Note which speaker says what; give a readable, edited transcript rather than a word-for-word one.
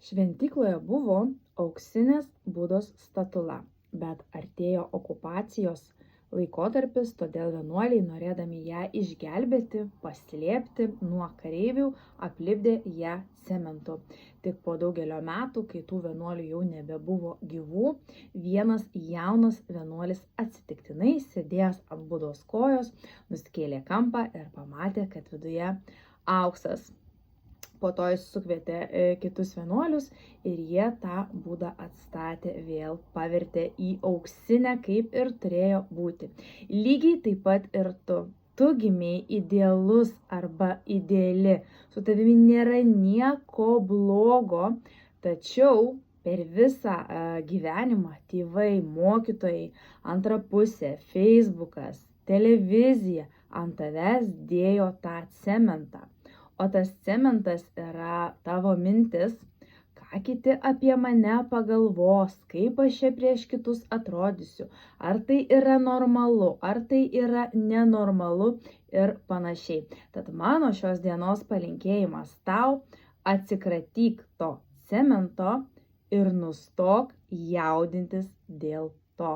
Speaker 1: Šventykloje buvo auksinės Budos statula, bet artėjo okupacijos laikotarpis, todėl vienuoliai, norėdami ją išgelbėti, paslėpti nuo kareivių, aplipdė ją cementu. Tik po daugelio metų, kai tų vienuolių jau nebebuvo gyvų, vienas jaunas vienuolis atsitiktinai sėdėjęs ant Budos kojos, nuskėlė kampą ir pamatė, kad viduje auksas. Po to jis sukvietė kitus vienuolius ir jie tą Budą atstatė vėl, pavertė į auksinę, kaip ir turėjo būti. Lygiai taip pat ir tu. Tu gimei idealus arba ideali. Su tavimi nėra nieko blogo, tačiau per visą gyvenimą tėvai, mokytojai, antra pusė, Facebookas, televizija ant tavęs dėjo tą cementą. O tas cementas yra tavo mintis, ką kiti apie mane pagalvos, kaip aš čia prieš kitus atrodysiu, ar tai yra normalu, ar tai yra nenormalu ir panašiai. Tad mano šios dienos palinkėjimas tau: atsikratyk to cemento ir nustok jaudintis dėl to.